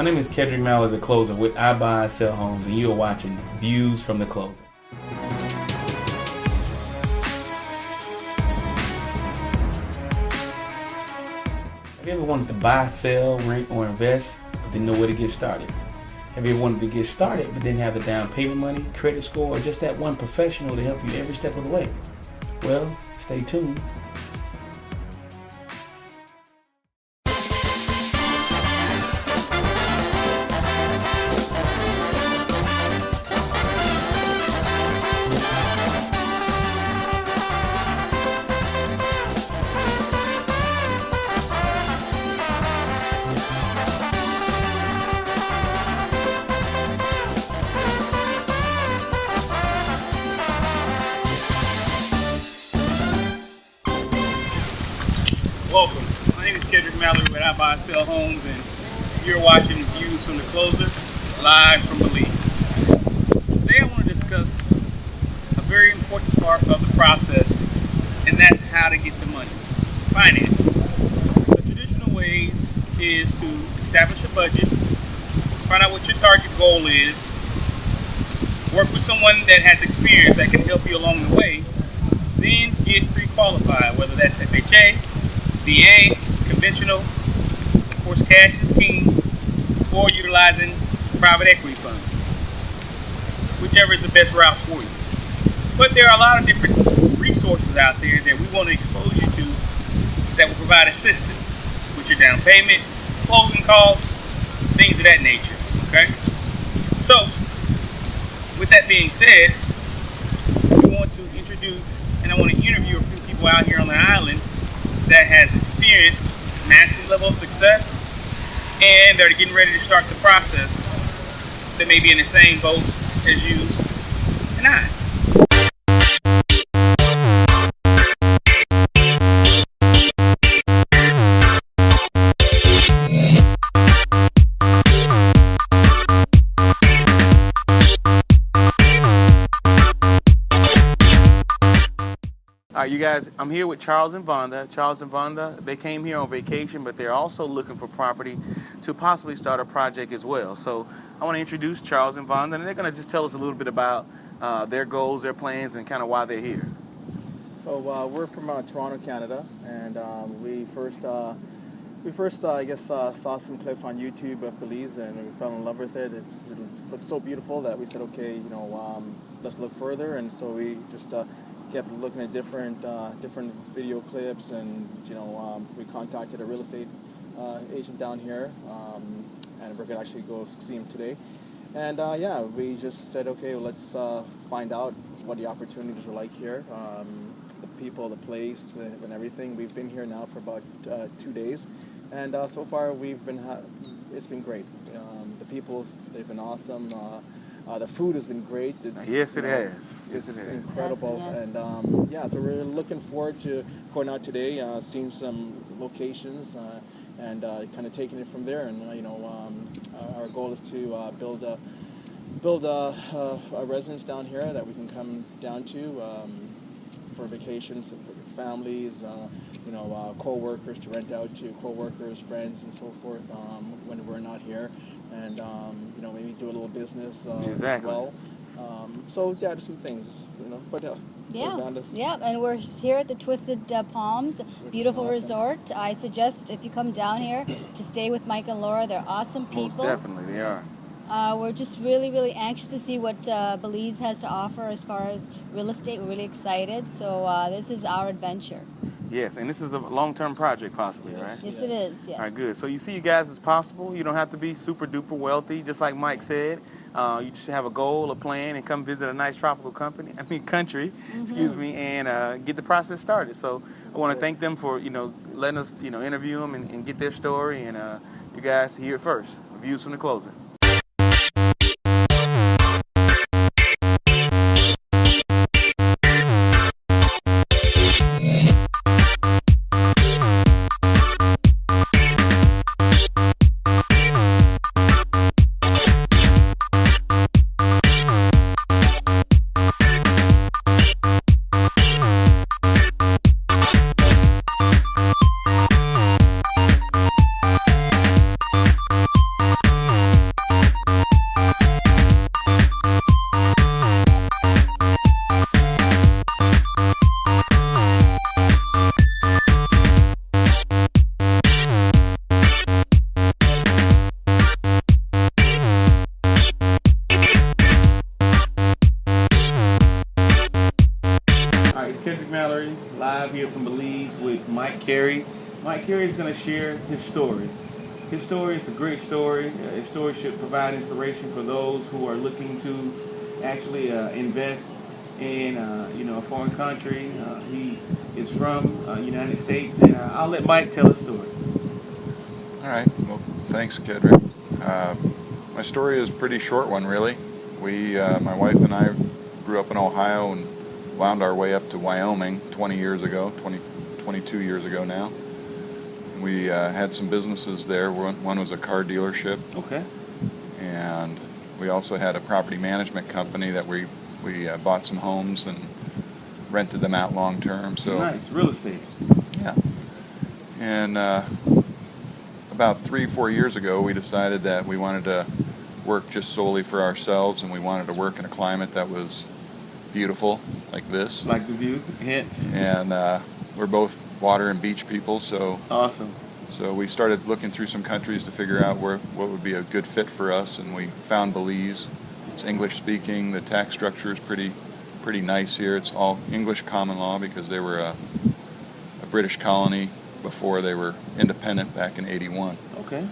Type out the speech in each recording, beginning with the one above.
My name is Kedric, Mallory, the closer with I Buy and Sell Homes, and you are watching Views from the Closer. Have you ever wanted to buy, sell, rent, or invest, but didn't know where to get started? Have you ever wanted to get started, but didn't have the down payment money, credit score, or just that one professional to help you every step of the way? Well, stay tuned. Welcome. My name is Kedric, Mallory with I Buy and Sell Homes, and you're watching Views from the Closer, live from Belize. Today I want to discuss a very important part of the process, and that's how to get the money. Finance. The traditional ways is to establish a budget, find out what your target goal is, work with someone that has experience that can help you along the way, then get pre-qualified, whether that's FHA, VA, conventional, of course cash is king, or utilizing private equity funds, whichever is the best route for you. But there are a lot of different resources out there that we want to expose you to that will provide assistance with your down payment, closing costs, things of that nature, okay? So, with that being said, we want to introduce, and I want to interview a few people out here on the island that has experienced massive level of success and they're getting ready to start the process that may be in the same boat as you and I. All right, you guys, I'm here with Charles and Vonda. Charles and Vonda, they came here on vacation, but they're also looking for property to possibly start a project as well. So I want to introduce Charles and Vonda, and they're going to just tell us a little bit about their goals, their plans, and kind of why they're here. So we're from Toronto, Canada, and we first I guess saw some clips on YouTube of Belize, and we fell in love with it. It looks so beautiful that we said, okay, let's look further, and so we just kept looking at different video clips, and we contacted a real estate agent down here, and we're gonna actually go see him today. And we just said, okay, well, let's find out what the opportunities are like here, the people, the place, and everything. We've been here now for about 2 days, and so far it's been great. The people, they've been awesome. The food has been great. Yes, it has. It's incredible, yes. And so we're looking forward to going out today, seeing some locations, and kind of taking it from there. And our goal is to build a residence down here that we can come down to for vacations, for families, co-workers to rent out to co-workers, friends, and so forth when we're not here. And maybe do a little business Exactly. as well. There's some things, but Yeah, and we're here at the Twisted Palms, beautiful awesome. resort. I suggest if you come down here to stay with Mike and Laura. They're awesome people. Most definitely, they are. We're just really, really anxious to see what Belize has to offer as far as real estate. We're really excited. So this is our adventure. Yes, and this is a long-term project possibly, right? Yes, it is. Yes. All right, good. So you see you guys as possible. You don't have to be super duper wealthy, just like Mike said. You just have a goal, a plan, and come visit a nice tropical country, excuse me, and get the process started. So I want to thank them for, letting us, interview them and get their story. And you guys hear it first. Views from the Closer. Mallory, live here from Belize with Mike Carey. Mike Carey is going to share his story. His story is a great story. His story should provide inspiration for those who are looking to actually invest in a foreign country. He is from United States, and I'll let Mike tell his story. All right. Well, thanks, Kedric. My story is a pretty short one, really. My wife and I grew up in Ohio and wound our way up to Wyoming 22 years ago now. We had some businesses there. One was a car dealership. Okay. And we also had a property management company that we bought some homes and rented them out long term. So nice. Real estate. Yeah. And about 3-4 years ago, we decided that we wanted to work just solely for ourselves, and we wanted to work in a climate that was beautiful, like this. Like the view, hence. And we're both water and beach people, so awesome. So we started looking through some countries to figure out what would be a good fit for us, and we found Belize. It's English speaking. The tax structure is pretty nice here. It's all English common law because they were a British colony before they were independent back in '81. Okay.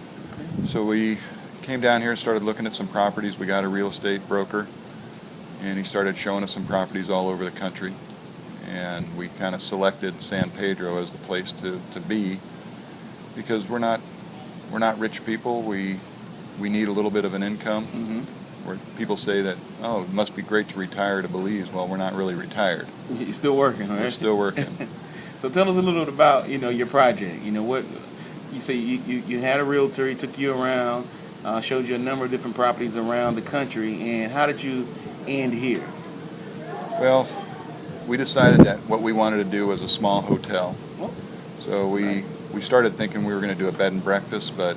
So we came down here and started looking at some properties. We got a real estate broker, and he started showing us some properties all over the country. And we kind of selected San Pedro as the place to be because we're not rich people. We need a little bit of an income. Mm-hmm. Where people say that, oh, it must be great to retire to Belize. Well, we're not really retired. You're still working, right? We're still working. So tell us a little bit about your project. What you say you had a realtor. He took you around, showed you a number of different properties around the country, and how did you end here? Well, we decided that what we wanted to do was a small hotel. So we started thinking we were going to do a bed and breakfast, but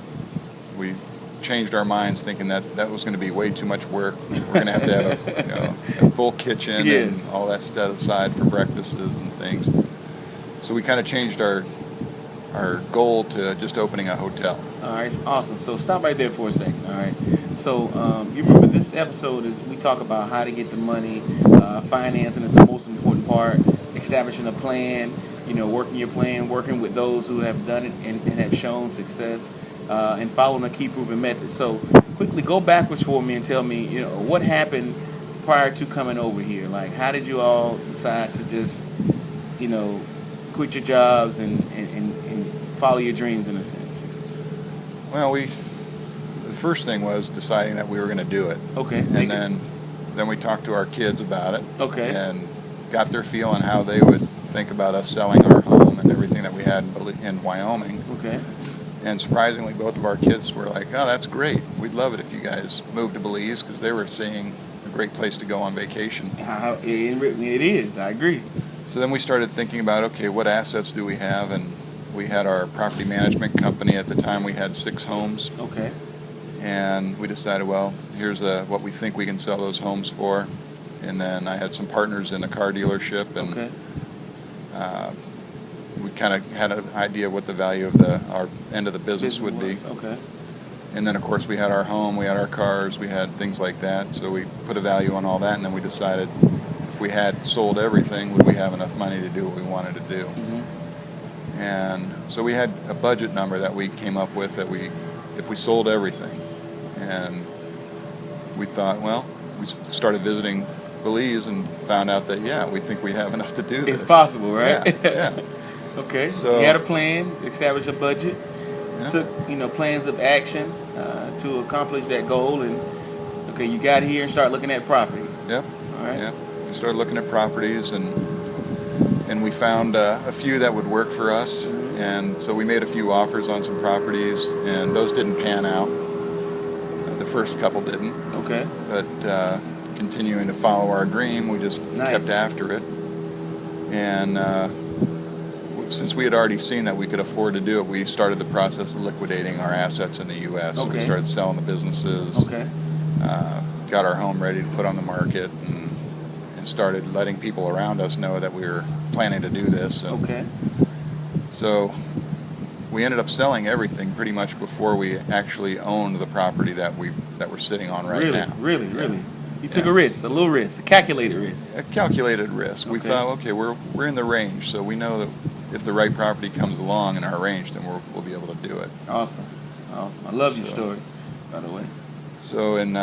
we changed our minds thinking that was going to be way too much work. We're going to have a full kitchen Yes. and all that stuff aside for breakfasts and things. So we kind of changed our goal to just opening a hotel. All right, awesome. So stop right there for a second. All right. So you remember this episode is we talk about how to get the money, financing is the most important part, establishing a plan, working your plan, working with those who have done it and have shown success, and following a key proven method. So quickly go backwards for me and tell me, what happened prior to coming over here. Like, how did you all decide to just, quit your jobs and follow your dreams in a sense? Well, the first thing was deciding that we were going to do it. Okay. And then we talked to our kids about it. Okay. And got their feel on how they would think about us selling our home and everything that we had in Wyoming. Okay. And surprisingly, both of our kids were like, oh, that's great. We'd love it if you guys moved to Belize, because they were seeing a great place to go on vacation. It is. I agree. So then we started thinking about, okay, what assets do we have? And we had our property management company. At the time, we had 6 homes. Okay. And we decided, well, here's what we think we can sell those homes for. And then I had some partners in the car dealership, and Okay. We kind of had an idea what the value of our end of the business would be. Okay. And then, of course, we had our home, we had our cars, we had things like that. So we put a value on all that, and then we decided if we had sold everything, would we have enough money to do what we wanted to do? Mm-hmm. And so we had a budget number that we came up with that if we sold everything. And we thought, well, we started visiting Belize and found out that, yeah, we think we have enough to do this. It's possible, right? Yeah. Okay. So you had a plan, established a budget, Yeah. took plans of action to accomplish that goal, and okay, you got here and started looking at property. Yep. All right. Yeah. We started looking at properties, and we found a few that would work for us. Mm-hmm. And so we made a few offers on some properties, and those didn't pan out. The first couple didn't. Okay. But continuing to follow our dream, we just Nice. kept after it. And since we had already seen that we could afford to do it, we started the process of liquidating our assets in the U.S. So we Okay. started selling the businesses, Okay. got our home ready to put on the market, and started letting people around us know that we were planning to do this. And Okay. so we ended up selling everything pretty much before we actually owned the property that we're sitting on right Really, now. really, really. You took a risk, a little risk, a calculated risk. A calculated risk. We Okay. thought, okay, we're in the range, so we know that if the right property comes along in our range, then we'll be able to do it. Awesome. Awesome. I love your So- story, by the way. So in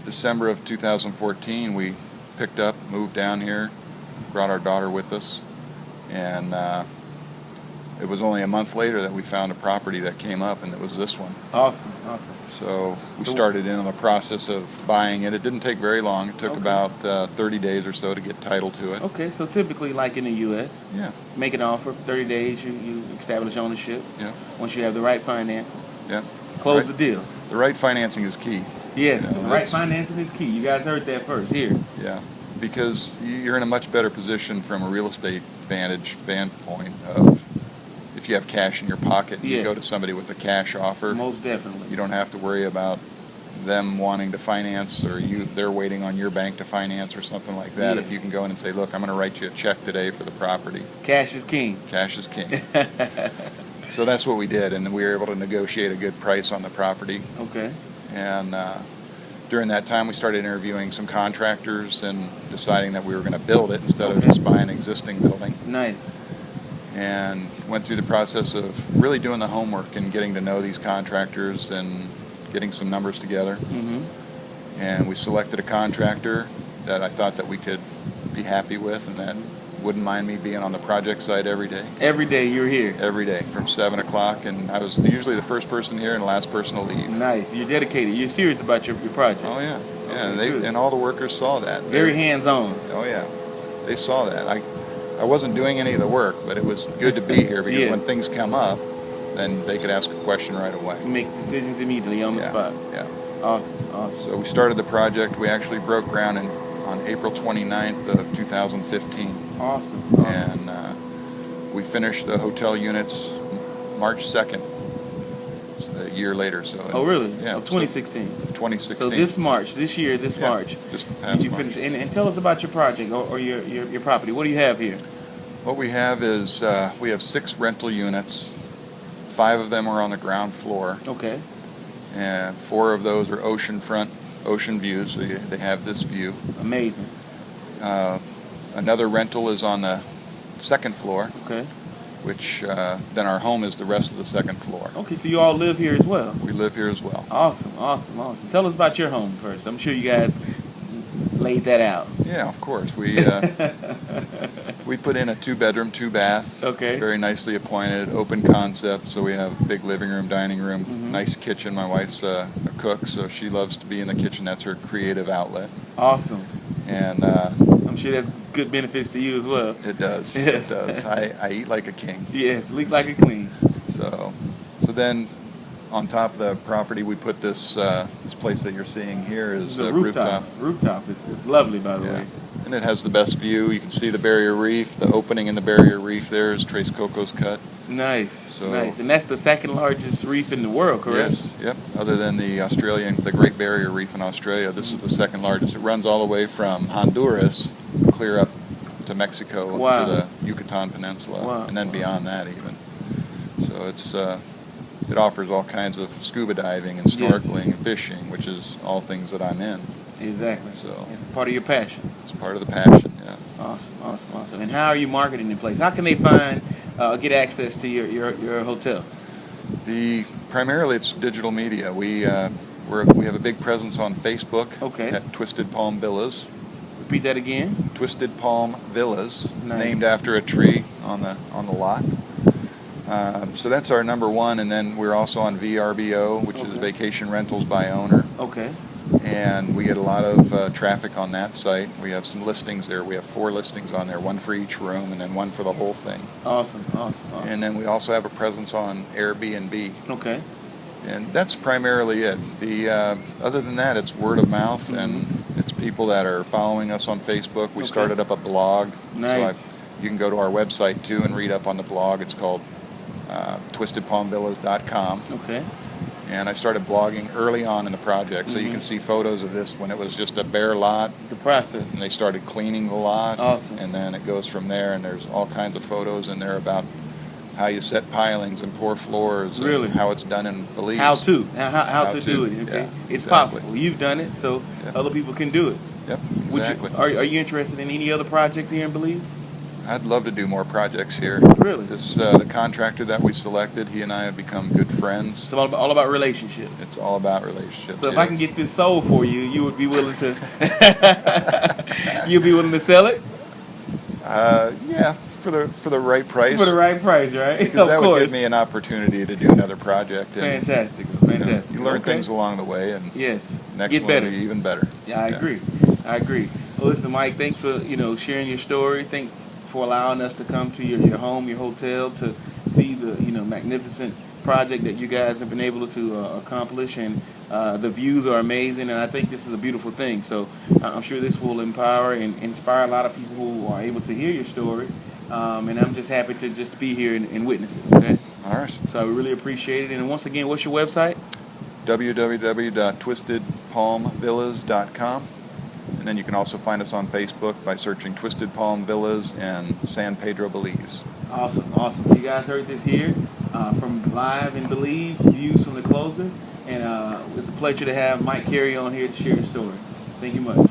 December of 2014, we picked up, moved down here, brought our daughter with us, and it was only a month later that we found a property that came up, and it was this one. Awesome. Awesome. So we So- started in on the process of buying it. It didn't take very long. It took Okay. about 30 days or so to get title to it. Okay, so typically, like in the U.S., Yeah, make an offer, 30 days, you establish ownership. yeah, Once you have the right financing, yeah. close Right. the deal. The right financing is key. Yes, You know, the right that's- financing is key. You guys heard that first here. Yeah, because you're in a much better position from a real estate standpoint of if you have cash in your pocket and you Yes. go to somebody with a cash offer, Most definitely. you don't have to worry about them wanting to finance or they're waiting on your bank to finance or something like that. Yes. If you can go in and say, look, I'm going to write you a check today for the property. Cash is king. Cash is king. So that's what we did, and we were able to negotiate a good price on the property. Okay. And during that time, we started interviewing some contractors and deciding that we were going to build it instead of Okay. just buy an existing building. Nice. And went through the process of really doing the homework and getting to know these contractors and getting some numbers together. Mm-hmm. And we selected a contractor that I thought that we could be happy with and that wouldn't mind me being on the project site every day. Every day you're here. Every day from 7 o'clock, and I was usually the first person here and the last person to leave. Nice. You're dedicated. You're serious about your project. Oh yeah, yeah. Okay, good. And all the workers saw that. Very hands-on. Oh yeah, they saw that. I wasn't doing any of the work, but it was good to be here because Yes. when things come up, then they could ask a question right away. You make decisions immediately on the Yeah, spot. yeah. Awesome. Awesome. So we started the project. We actually broke ground on April 29th of 2015, Awesome. Awesome. and we finished the hotel units March 2nd, a year later. So Oh, really? Yeah, Of 2016. Of 2016. So this March, this year, this Yeah, March, just the past you March. finished. And tell us about your project or your property. What do you have here? What we have is we have 6 rental units. 5 of them are on the ground floor, Okay. and 4 of those are oceanfront, ocean views. So they have this view. Amazing. Another rental is on the second floor, Okay. which then our home is the rest of the second floor. Okay, so you all live here as well. We live here as well. Awesome, awesome, awesome. Tell us about your home first. I'm sure you guys laid that out. Yeah, of course. We put in a 2-bedroom, 2-bath. Okay. Very nicely appointed, open concept. So we have big living room, dining room, Mhm. nice kitchen. My wife's a cook, so she loves to be in the kitchen. That's her creative outlet. Awesome. And I'm sure that's good benefits to you as well. it does. Yes. It does. I eat like a king. Yes, leak like a queen. So then on top of the property, we put this place that you're seeing here is The a rooftop. Rooftop is lovely, by the Yeah. way. And it has the best view. You can see the barrier reef. The opening in the barrier reef there is Tres Cocos Cut. Nice, So- nice. And that's the second largest reef in the world, correct? Yes, yep. Other than the Great Barrier Reef in Australia, this is the second largest. It runs all the way from Honduras clear up to Mexico, Wow. to the Yucatan Peninsula, Wow. and then beyond that even. So it offers all kinds of scuba diving and Yes. snorkeling and fishing, which is all things that I'm in. Exactly. So- It's part of your passion. It's part of the passion, yeah. Awesome, awesome, awesome. And how are you marketing the place? How can they get access to your hotel? Primarily it's digital media. We have a big presence on Facebook Okay. at Twisted Palm Villas. Repeat that again. Twisted Palm Villas, Nice. named after a tree on the lot. So that's our number one, and then we're also on VRBO, which is Okay. Vacation Rentals by Owner, Okay. and we get a lot of traffic on that site. We have some listings there. We have 4 listings on there, one for each room, and then one for the whole thing. Awesome, awesome, awesome. And then we also have a presence on Airbnb, Okay. and that's primarily it. Other than that, it's word of mouth, and it's people that are following us on Facebook. We Okay. started up a blog. Nice. So you can go to our website too and read up on the blog. It's called twistedpalmvillas.com. Okay. And I started blogging early on in the project, so you can see photos of this when it was just a bare lot, The process. and they started cleaning the lot. Awesome. And then it goes from there, and there's all kinds of photos in there about how you set pilings and pour floors, and Really? how it's done in Belize. How to. How How to to, do it. Okay. yeah, It's exactly. possible. You've done it, so Yeah. other people can do it. Yep, Would exactly. you, are you interested in any other projects here in Belize? I'd love to do more projects here. Really? This the contractor that we selected, he and I have become good friends. It's all about relationships. It's all about relationships. So if I can get this sold for you, you would be willing to. You'd be willing to sell it yeah, for the right price. for the right price, right? Because that would give me an opportunity to do another project. And, Fantastic, you know, fantastic. you learn Okay. things along the way, and Yes. next Get one better. will be even better. Yeah, I agree. I agree. Well, listen, Mike, thanks for sharing your story. Thanks for allowing us to come to your home, your hotel, to see the magnificent project that you guys have been able to accomplish, and the views are amazing. And I think this is a beautiful thing. So I'm sure this will empower and inspire a lot of people who are able to hear your story. And I'm just happy to just be here and witness it. Okay. All right. So I really appreciate it. And once again, what's your website? www.twistedpalmvillas.com. And then you can also find us on Facebook by searching Twisted Palm Villas and San Pedro, Belize. Awesome, awesome. You guys heard this here from live in Belize, views from the closer. And it's a pleasure to have Mike Carey on here to share his story. Thank you much.